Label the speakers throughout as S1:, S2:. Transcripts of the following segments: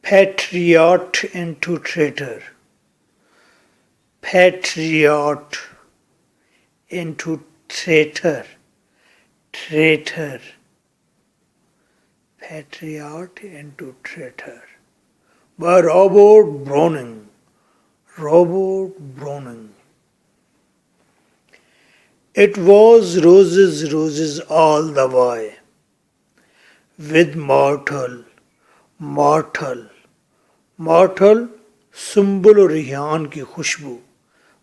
S1: patriot into traitor, patriot into traitor, traitor, patriot into traitor. By Robert Browning, Robert Browning. It was roses, roses all the way, with myrtle, myrtle, myrtle سنبل و ریحان کی خوشبو.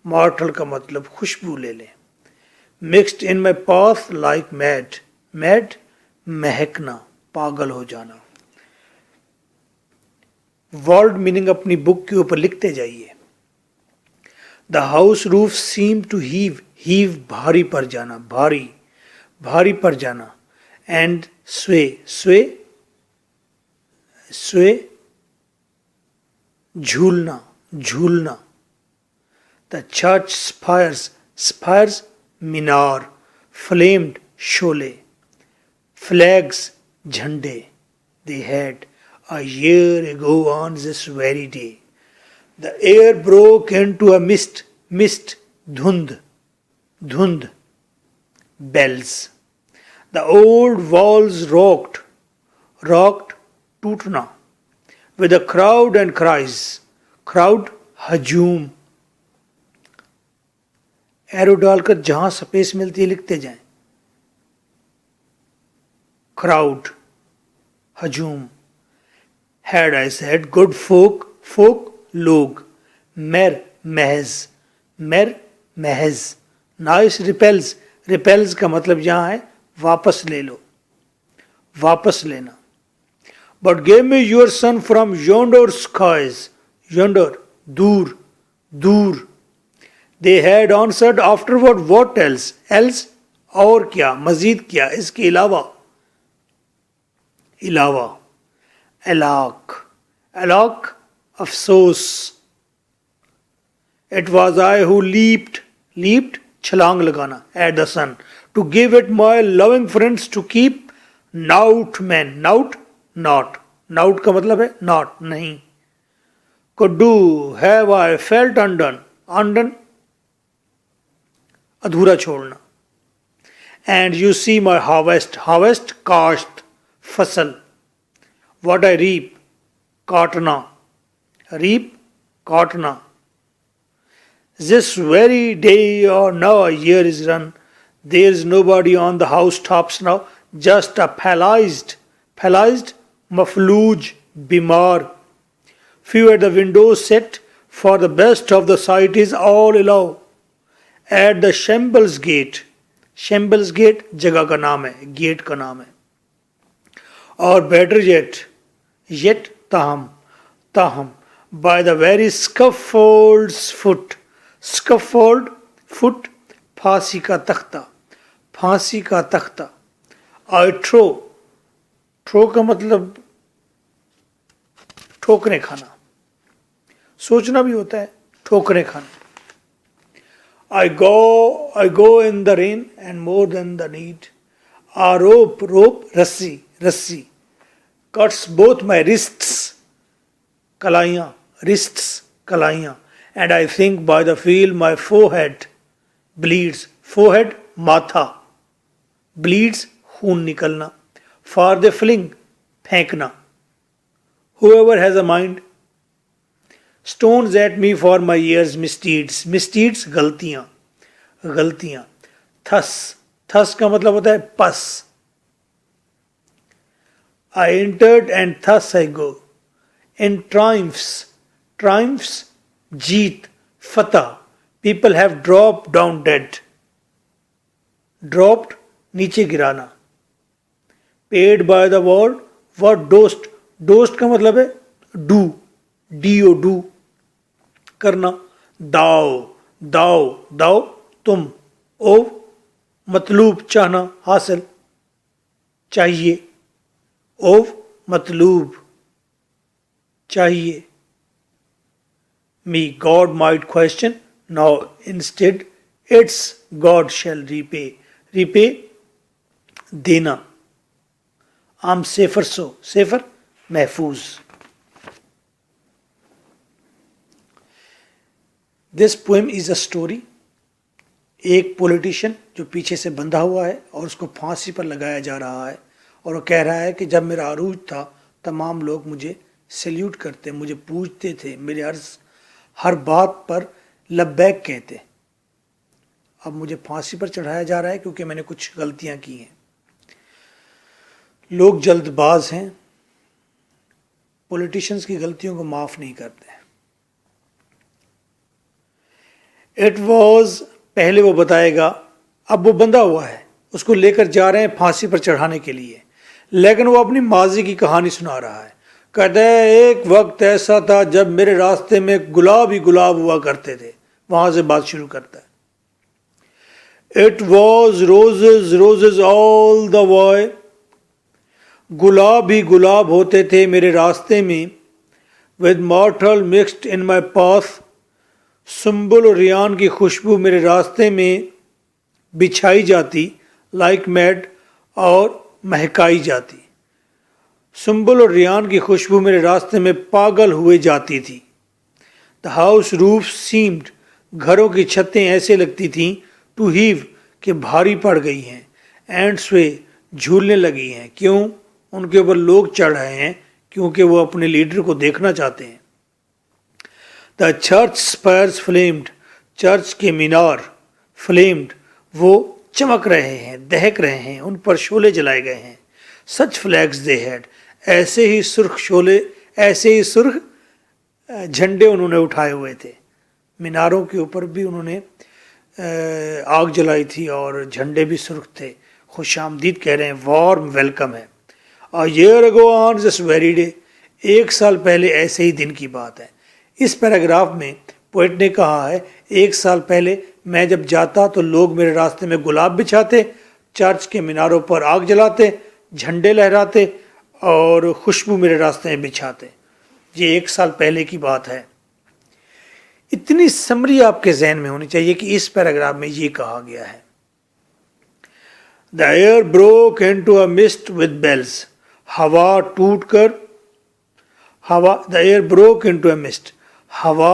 S1: Mortal کا مطلب خوشبو لے لیں. Mixed ان مائی پاس like made, made مہکنا, پاگل ہو جانا. ورڈ میننگ اپنی بک کے اوپر لکھتے جائیے. The house roof seem to heave, heave بھاری پر جانا, بھاری, بھاری پر جانا. اینڈ سوے, سوے, سوے جھولنا, جھولنا. دا چرچ اسپائرز, اسپائرز مینار. فلیمڈ شولے. فلیگز جھنڈے. They had a year ago on this very day. The air broke into a mist, mist, dhund, dhund. Bells. The old walls rocked, rocked, tootna. With a crowd and cries. Crowd, ہجوم. Arrow ڈال کر جہاں space ملتی ہے لکھتے جائیں. crowd, ہجوم. had I said good folk, folk لوگ. مر محض, مر محض. nice repels, repels کا مطلب یہاں ہے واپس لے لو, واپس لینا. But give me your son from yonder skies, yonder, دور, دور. They had answered afterward, what else, else اور کیا, مزید کیا, اس کے علاوہ, علاوہ. علاق, علاق افسوس. It was I who leaped, leaped چھلانگ لگانا, at the sun, to give it my loving friends to keep. Not men, not, not. Not کا مطلب ہے not, نہیں. Could do, have I felt undone, undone ادھورا چھوڑنا. And you see my harvest, harvest کاشت, فصل. What I reap, کاٹنا, reap کاٹنا. This very day or now a year is run. There is nobody on the housetops now, just a paralyzed, paralyzed, مفلوج, بیمار. Few at the windows set, for the best of the sight is all allow. At the Shambles gate, Shambles gate جگہ کا نام ہے, get کا نام ہے. اور better yet, yet تاہم, تاہم. By the very scaffold's foot, scaffold foot پھانسی کا تختہ, پھانسی کا تختہ. I throw, throw کا مطلب ٹھوکریں کھانا, سوچنا بھی ہوتا ہے, ٹھوکریں کھانا. I go in the rain and more than the need. A rope, rope, رسی, رسی. Cuts both my wrists, کلائیاں, wrists, کلائیاں. And I think by the feel my forehead bleeds, forehead ماتھا, bleeds خون نکلنا. For the fling پھینکنا. Whoever has a mind stones at me for my years misdeeds, misdeeds غلطیاں, غلطیاں. Thus, thus کا مطلب ہوتا ہے پس. I entered and thus I go. In triumphs, triumphs جیت, فتح. People have dropped down dead. Dropped نیچے گرانا. Paid by the world, what dost, dost کا مطلب ہے do, do, do کرنا. داؤ, داؤ, داؤ تم. او مطلوب چاہنا, حاصل, چاہیے. او مطلوب چاہیے. Me God might question, now instead its God shall repay, repay دینا. I'm safer so, safer محفوظ. This poem is a story. ایک پولیٹیشین جو پیچھے سے بندھا ہوا ہے اور اس کو پھانسی پر لگایا جا رہا ہے، اور وہ کہہ رہا ہے کہ جب میرا عروج تھا تمام لوگ مجھے سیلیوٹ کرتے، مجھے پوجتے تھے، میرے ہر بات پر لبیک کہتے. اب مجھے پھانسی پر چڑھایا جا رہا ہے کیونکہ میں نے کچھ غلطیاں کی ہیں. لوگ جلد باز ہیں، پولیٹیشنز کی غلطیوں کو معاف نہیں کرتے. اٹ واز، پہلے وہ بتائے گا، اب وہ بندھا ہوا ہے، اس کو لے کر جا رہے ہیں پھانسی پر چڑھانے کے لیے، لیکن وہ اپنی ماضی کی کہانی سنا رہا ہے. کہتا ہے ایک وقت ایسا تھا جب میرے راستے میں گلاب ہی گلاب ہوا کرتے تھے. وہاں سے بات شروع کرتا ہے. اٹ واز روزز روزز آل دا وائے، گلاب ہی گلاب ہوتے تھے میرے راستے میں. ود مارٹل مکسڈ ان مائی پاس، سنبل اور ریان کی خوشبو میرے راستے میں بچھائی جاتی. لائک میڈ، اور مہکائی جاتی. سنبل اور ریان کی خوشبو میرے راستے میں پاگل ہوئے جاتی تھی. دا ہاؤس روف سیمڈ، گھروں کی چھتیں ایسے لگتی تھیں، ٹو ہیو، کہ بھاری پڑ گئی ہیں. اینڈ سوے، جھولنے لگی ہیں. کیوں؟ ان کے اوپر لوگ چڑھ رہے ہیں کیونکہ وہ اپنے لیڈر کو دیکھنا چاہتے ہیں. دا چرچ اسپائرز فلیمڈ، چرچ کے مینار فلیمڈ، وہ چمک رہے ہیں، دہک رہے ہیں، ان پر شعلے جلائے گئے ہیں. سچ فلیگز دے ہیڈ، ایسے ہی سرخ شعلے، ایسے ہی سرخ جھنڈے انہوں نے اٹھائے ہوئے تھے. میناروں کے اوپر بھی انہوں نے آگ جلائی تھی اور جھنڈے بھی سرخ تھے. خوش آمدید کہہ رہے ہیں، وارم ویلکم ہے. A year ago on this very day، ایک سال پہلے ایسے ہی دن کی بات ہے. اس پیراگراف میں پوئٹ نے کہا ہے ایک سال پہلے میں جب جاتا تو لوگ میرے راستے میں گلاب بچھاتے، چرچ کے میناروں پر آگ جلاتے، جھنڈے لہراتے اور خوشبو میرے راستے میں بچھاتے. یہ ایک سال پہلے کی بات ہے. اتنی سمری آپ کے ذہن میں ہونی چاہیے کہ اس پیراگراف میں یہ کہا گیا ہے. The air broke into a mist with bells، ہوا ٹوٹ کر، the air broke into a mist، ہوا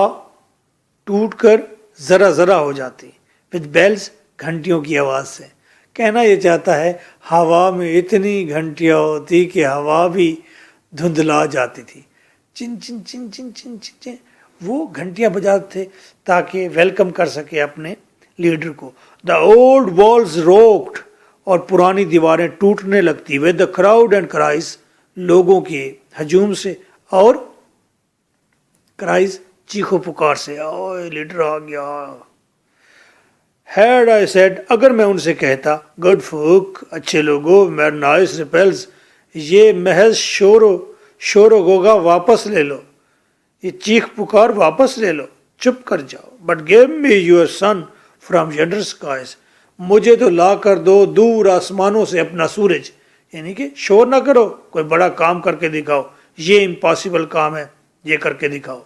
S1: ٹوٹ کر ذرا ذرا ہو جاتی. with bells، گھنٹیوں کی آواز سے. کہنا یہ چاہتا ہے ہوا میں اتنی گھنٹیاں ہوتی کہ ہوا بھی دھندلا جاتی تھی. چن چن چن چن چن چن چن، وہ گھنٹیاں بجاتے تھے تاکہ ویلکم کر سکے اپنے لیڈر کو. دا اولڈ والز روکڈ، اور پرانی دیواریں ٹوٹنے لگتی. With the crowd and cries, لوگوں کے ہجوم سے اور کرائز، چیخو پکار سے، اوے لیڈر آ گیا. ہیڈ آئی سیڈ، اگر میں ان سے کہتا، گڈ فوک، اچھے لوگوں، میرا نائس ریپیلز، یہ محض شور و گوگا واپس لے لو، یہ چیخ پکار واپس لے لو، چپ کر جاؤ. But give me your sun from yonder skies, مجھے تو لا کر دو دور آسمانوں سے اپنا سورج. یعنی کہ شور نہ کرو، کوئی بڑا کام کر کے دکھاؤ، یہ امپاسبل کام ہے، یہ کر کے دکھاؤ.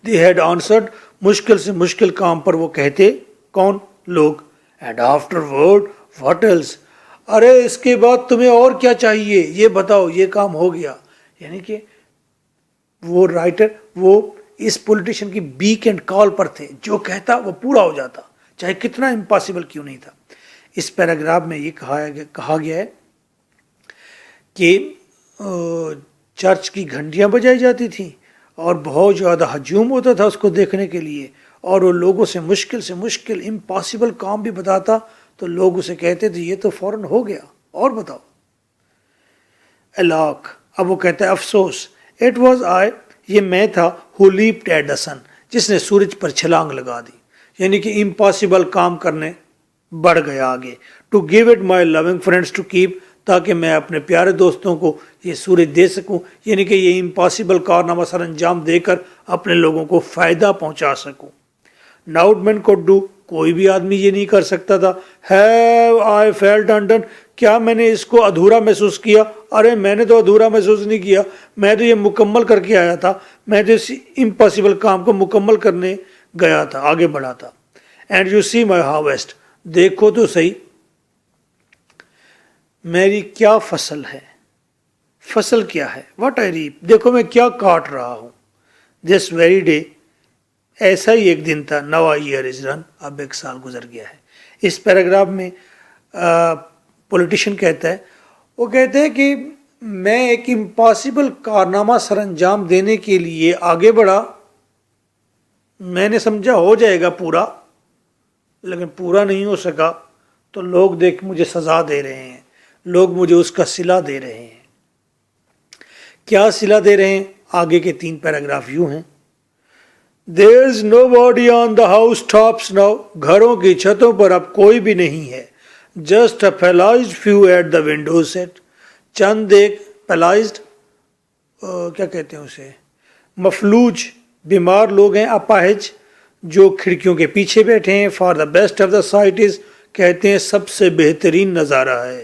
S1: دی ہیڈ آنسرڈ، مشکل سے مشکل کام پر وہ کہتے. کون؟ لوگ. And afterward what else, ارے اس کے بعد تمہیں اور کیا چاہیے، یہ بتاؤ، یہ کام ہو گیا. یعنی کہ وہ رائٹر، وہ اس پولیٹیشین کی بیک اینڈ کال پر تھے، جو کہتا وہ پورا ہو جاتا، چاہے کتنا امپاسبل کیوں نہیں تھا. اس پیراگراف میں یہ کہا گیا ہے کہ چرچ کی گھنٹیاں بجائی جاتی تھیں اور بہت زیادہ ہجوم ہوتا تھا اس کو دیکھنے کے لیے، اور وہ لوگوں سے مشکل امپاسبل کام بھی بتاتا تو لوگ اسے کہتے تھے یہ تو فوراً ہو گیا، اور بتاؤ. الاک، اب وہ کہتا ہے افسوس. اٹ واز آئی، یہ میں تھا، ہو لیپڈ ایٹ دا سن، جس نے سورج پر چھلانگ لگا دی. یعنی کہ امپاسبل کام کرنے بڑھ گیا آگے. To give it my loving friends to keep, تاکہ میں اپنے پیارے دوستوں کو یہ سورج دے سکوں، یعنی کہ یہ امپاسبل کارنامہ سر انجام دے کر اپنے لوگوں کو فائدہ پہنچا سکوں. ناؤٹ مین کوڈ ڈو، کوئی بھی آدمی یہ نہیں کر سکتا تھا. ہیو آئی فیلٹ انڈن، کیا میں نے اس کو ادھورا محسوس کیا؟ ارے میں نے تو ادھورا محسوس نہیں کیا، میں تو یہ مکمل کر کے آیا تھا، میں تو اس امپاسبل کام کو مکمل کرنے گیا تھا، آگے بڑھا تھا. And you see my harvest, دیکھو تو صحیح میری کیا فصل ہے. فصل کیا ہے؟ واٹ آئی ریپ، دیکھو میں کیا کاٹ رہا ہوں. دس ویری ڈے، ایسا ہی ایک دن تھا. Now a year is run. اب ایک سال گزر گیا ہے. اس پیراگراف میں پولیٹیشین کہتا ہے، وہ کہتے ہیں کہ میں ایک امپاسبل کارنامہ سر انجام دینے کے لیے آگے بڑھا. میں نے سمجھا ہو جائے گا پورا، لیکن پورا نہیں ہو سکا. تو لوگ دیکھ مجھے سزا دے رہے ہیں، لوگ مجھے اس کا صلہ دے رہے ہیں. کیا صلہ دے رہے ہیں؟ آگے کے 3 پیراگراف یوں ہیں. There's nobody on the house tops now. گھروں کی چھتوں پر اب کوئی بھی نہیں ہے. Just a paralyzed few at the window set. چند ایک paralyzed کیا کہتے ہیں اسے، مفلوج بیمار لوگ ہیں، اپاہج، جو کھڑکیوں کے پیچھے بیٹھے ہیں. For the best of the sight is کہتے ہیں سب سے بہترین نظارہ ہے.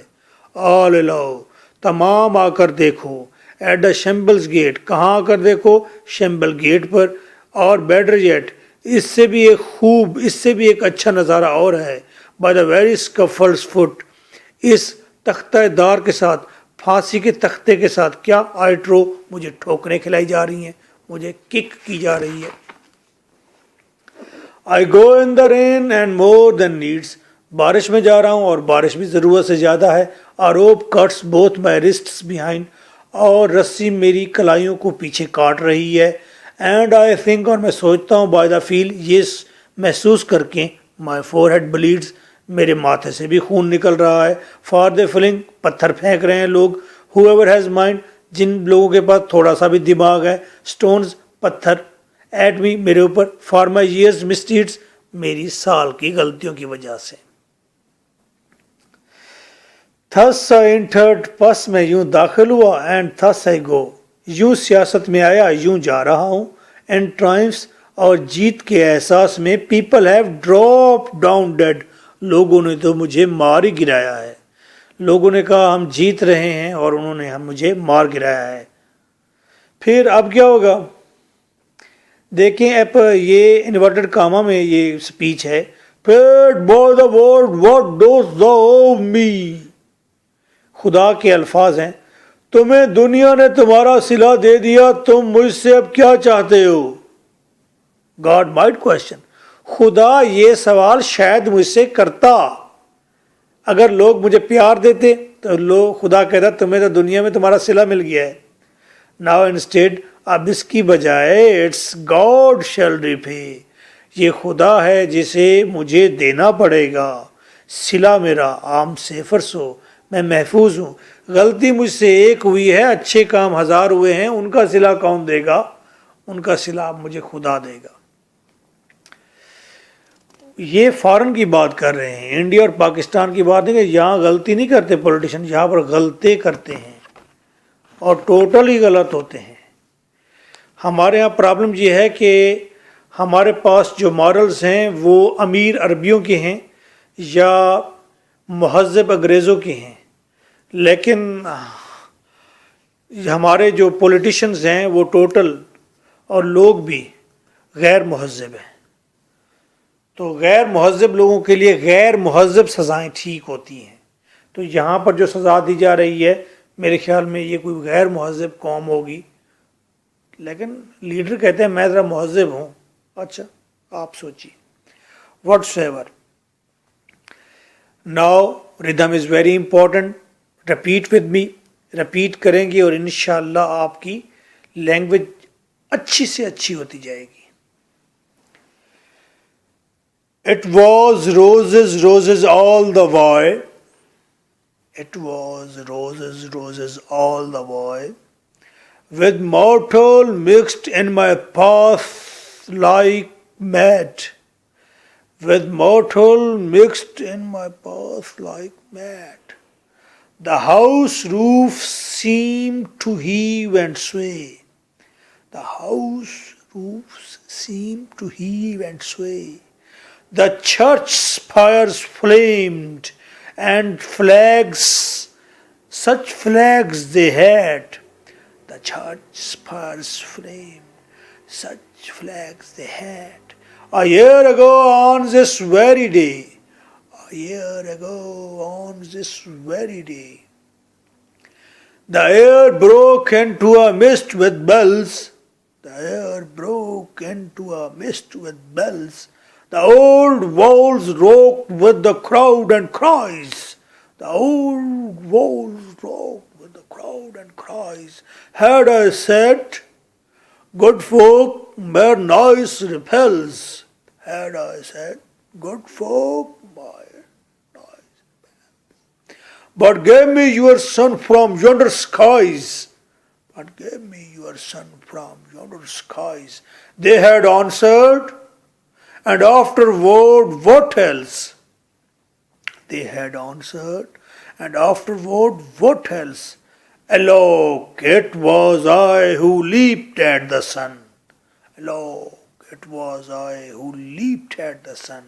S1: All allow تمام آ کر دیکھو. At the Shambles gate کہاں آ کر دیکھو؟ شیمبل گیٹ پر. اور بیٹر یٹ اس سے بھی ایک خوب، اس سے بھی ایک اچھا نظارہ اور ہے. By the very scuffled foot اس تختہ دار کے ساتھ، پھانسی کے تختے کے ساتھ. کیا؟ آئٹرو مجھے ٹھوکریں کھلائی جا رہی ہیں، مجھے کک کی جا رہی ہے. I go in the rain and more than needs بارش میں جا رہا ہوں اور بارش بھی ضرورت سے زیادہ ہے. A rope cuts both my wrists behind اور رسی میری کلائیوں کو پیچھے کاٹ رہی ہے. And I think اور میں سوچتا ہوں by the feel یہ محسوس کر کے my forehead bleeds میرے ماتھے سے بھی خون نکل رہا ہے. For the feeling پتھر پھینک رہے ہیں لوگ. Whoever has mind جن لوگوں کے پاس تھوڑا سا بھی دماغ ہے. Stones پتھر at me میرے اوپر. For my years misdeeds میری سال کی غلطیوں کی وجہ سے. Thus I entered پس میں یوں داخل ہوا. And thus I go یوں سیاست میں آیا، یوں جا رہا ہوں. And triumphs اور جیت کے احساس میں. People have dropped down dead لوگوں نے تو مجھے مار ہی گرایا ہے. لوگوں نے کہا ہم جیت رہے ہیں اور انہوں نے مجھے مار گرایا ہے. پھر اب کیا ہوگا دیکھیں. اب یہ انورٹڈ کاما میں یہ سپیچ ہے. Paid by the word what dost thou owe me خدا کے الفاظ ہیں. تمہیں دنیا نے تمہارا صلہ دے دیا، تم مجھ سے اب کیا چاہتے ہو؟ God might question خدا یہ سوال شاید مجھ سے کرتا. اگر لوگ مجھے پیار دیتے تو خدا کہتا تمہیں تو دنیا میں تمہارا صلہ مل گیا ہے. Now instead اب اس کی بجائے It's God shall repay یہ خدا ہے جسے مجھے دینا پڑے گا. صلہ میرا عام سے فرسو میں محفوظ ہوں. غلطی مجھ سے ایک ہوئی ہے، اچھے کام 1000 ہوئے ہیں. ان کا صلہ کون دے گا؟ ان کا صلہ مجھے خدا دے گا. یہ فارن کی بات کر رہے ہیں، انڈیا اور پاکستان کی بات نہیں کہ یہاں غلطی نہیں کرتے پولیٹیشین، یہاں پر غلطی کرتے ہیں اور ٹوٹل ہی غلط ہوتے ہیں. ہمارے ہاں پرابلم یہ ہے کہ ہمارے پاس جو مارلز ہیں وہ امیر عربیوں کے ہیں یا مہذب انگریزوں کے ہیں، لیکن ہمارے جو پولیٹیشنز ہیں وہ ٹوٹل اور لوگ بھی غیر مہذب ہیں. تو غیر مہذب لوگوں کے لیے غیر مہذب سزائیں ٹھیک ہوتی ہیں. تو یہاں پر جو سزا دی جا رہی ہے میرے خیال میں یہ کوئی غیر مہذب قوم ہوگی، لیکن لیڈر کہتے ہیں میں ذرا مہذب ہوں. اچھا آپ سوچیے. What's ever. Now rhythm is very important. Repeat with me. Repeat کریں گے اور انشاءاللہ آپ کی لینگویج اچھی سے اچھی ہوتی جائے گی. It was roses, roses all the way. It was roses, roses all the way. With mortal mixed in my path like mad. With mortal mixed in my path like mad. The house roofs seemed to heave and sway. The house roofs seemed to heave and sway. The church spires flamed and flags, such flags they had. The church spires flamed, such flags they had. A year ago on this very day, a year ago on this very day, the air broke into a mist with bells. The air broke into a mist with bells. The old walls rocked with the crowd and cries. The old walls rocked with the crowd and cries. Had I said, good folk bear noise repels. Had I said, good folk bear noise. But give me your son from yonder skies. But give me your son from yonder skies. They had answered, and afterward what else? They had answered, and afterward what else? Alok, it was I who leaped at the sun. Alok, it was I who leaped at the sun.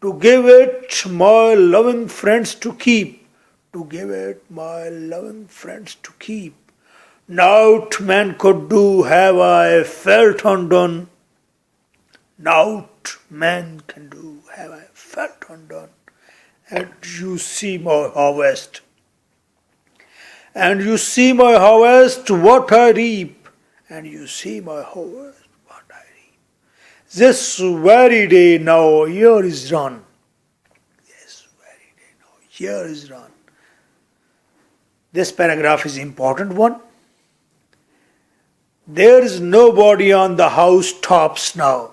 S1: To give it my loving friends to keep. To give it my loving friends to keep. Naught man could do have I felt undone. Naught man can do have I felt undone. And you see my harvest. And you see my harvest, what I reap. And you see my harvest, what I reap. This very day now year is run. This very day now year is run. This paragraph is important one. There is nobody on the housetops now.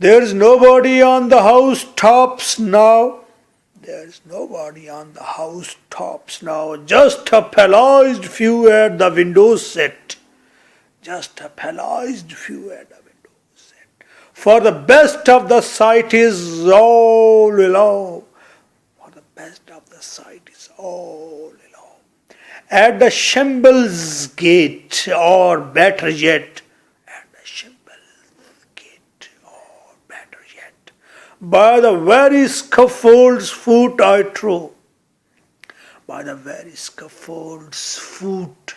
S1: There is nobody on the housetops now. There is nobody on the housetops now. Just a paralyzed few at the windows sit. Just a paralyzed few at the windows sit. For the best of the sight is all alone. For the best of the sight is all alone. At the Shambles gate, or better yet, at the Shambles gate, or better yet, by the very scaffold's foot I trow. By the very scaffold's foot.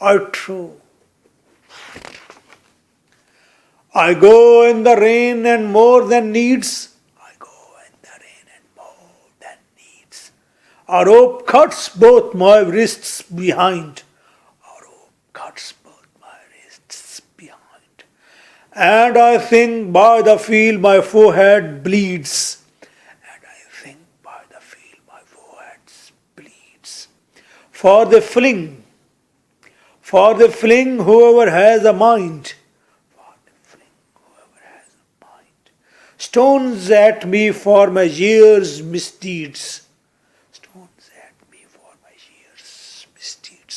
S1: I trow. I go in the rain and more than needs. I go in the rain and more than needs. A rope cuts both my wrists behind. A rope cuts both my wrists behind. And I think by the feel my forehead bleeds. And I think by the feel my forehead bleeds. For they fling whoever has a mind. For they fling whoever has a mind. Stones at me for my years' misdeeds. Stones at me for my years' misdeeds.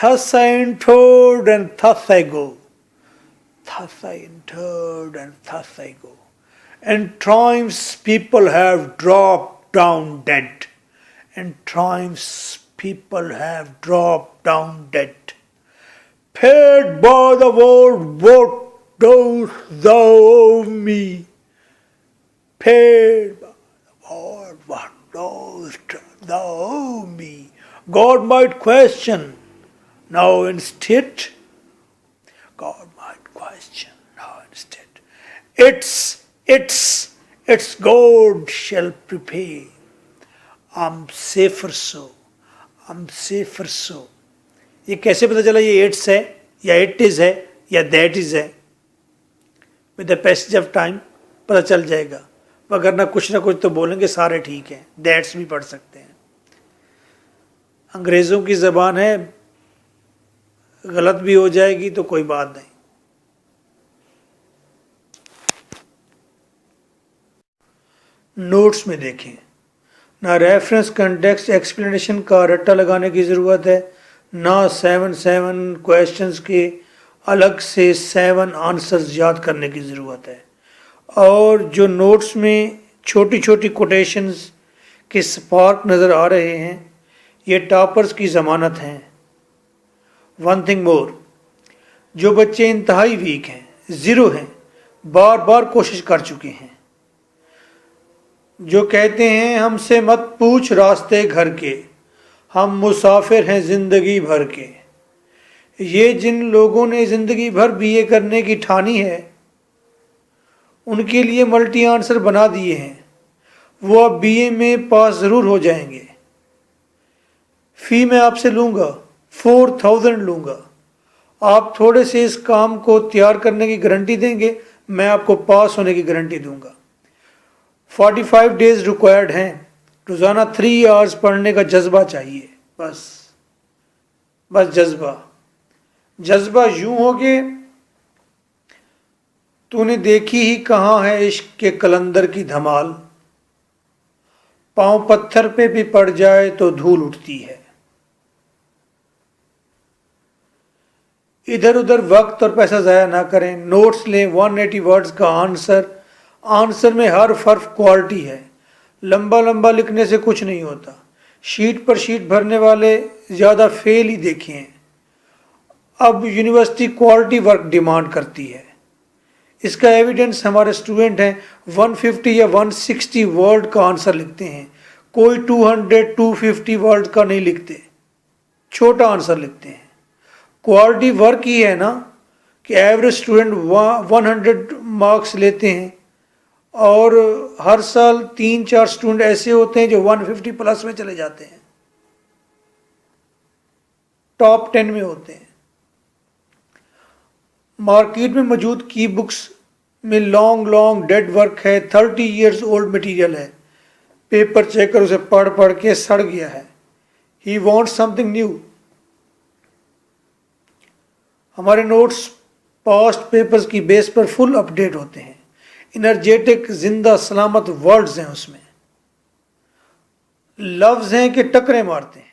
S1: Thus I entered and thus I go. Thus I entered and thus I go. And triumphs people have dropped down dead. And triumphs people have dropped down dead. Paid by the world, what dost thou owe me? Paid by the world, what dost thou owe me? God might question, now instead, God might question, instead. Its God shall prepare. I'm safer so. I'm safer so. یہ کیسے پتہ چلا یہ it's ہے یا it is ہے یا that is ہے؟ With the passage of time پتہ چل جائے گا، وگرنہ کچھ نہ کچھ تو بولیں گے سارے ٹھیک ہیں، دیٹس بھی پڑھ سکتے ہیں۔ انگریزوں کی زبان ہے، غلط بھی ہو جائے گی تو کوئی بات نہیں۔ نوٹس میں دیکھیں، نہ ریفرنس کنٹیکسٹ ایکسپلینیشن کا رٹا لگانے کی ضرورت ہے، نہ 7 کویشچنز کے الگ سے 7 آنسرز یاد کرنے کی ضرورت ہے، اور جو نوٹس میں چھوٹی چھوٹی کوٹیشنز کے سپارک نظر آ رہے ہیں یہ ٹاپرز کی ضمانت ہیں۔ ون تھنگ مور، جو بچے انتہائی ویک ہیں، زیرو ہیں، بار بار کوشش کر چکے ہیں، جو کہتے ہیں ہم سے مت پوچھ راستے گھر کے، ہم مسافر ہیں زندگی بھر کے، یہ جن لوگوں نے زندگی بھر بی اے کرنے کی ٹھانی ہے ان کے لیے ملٹی آنسر بنا دیے ہیں، وہ اب بی اے میں پاس ضرور ہو جائیں گے۔ فی میں آپ سے لوں گا 4000 لوں گا، آپ تھوڑے سے اس کام کو تیار کرنے کی گارنٹی دیں گے، میں آپ کو پاس ہونے کی گارنٹی دوں گا۔ 45 ڈیز ریکوائرڈ ہیں، روزانہ 3 آورز پڑھنے کا جذبہ چاہیے، بس جذبہ یوں ہو کہ تو نے دیکھی ہی کہاں ہے عشق کے کلندر کی دھمال، پاؤں پتھر پہ بھی پڑ جائے تو دھول اٹھتی ہے۔ ادھر ادھر وقت اور پیسہ ضائع نہ کریں، نوٹس لیں 180 ورڈز کا آنسر میں حرف کوالٹی ہے، لمبا لکھنے سے کچھ نہیں ہوتا، شیٹ پر شیٹ بھرنے والے زیادہ فیل ہی دیکھے ہیں۔ اب یونیورسٹی کوالٹی ورک ڈیمانڈ کرتی ہے، اس کا ایویڈنس ہمارے اسٹوڈنٹ ہیں 150 یا 160 ورڈ کا آنسر لکھتے ہیں، کوئی 200-250 ورڈ کا نہیں لکھتے، چھوٹا آنسر لکھتے ہیں۔ کوالٹی ورک ہی ہے نا کہ ایوریج اسٹوڈنٹ 100 مارکس لیتے ہیں، اور ہر سال 3-4 اسٹوڈنٹ ایسے ہوتے ہیں جو 150 پلس میں چلے جاتے ہیں، ٹاپ 10 میں ہوتے ہیں۔ مارکیٹ میں موجود کی بکس میں لانگ ڈیڈ ورک ہے، 30 ایئرز اولڈ مٹیریل ہے، پیپر چیکر اسے پڑھ کے سڑ گیا ہے۔ ہی وانٹ سم تھنگ نیو۔ ہمارے نوٹس پاسٹ پیپرز کی بیس پر فل اپ ڈیٹ ہوتے ہیں، انرجیٹک زندہ سلامت ورڈز ہیں، اس میں لفظ ہیں کہ ٹکریں مارتے ہیں۔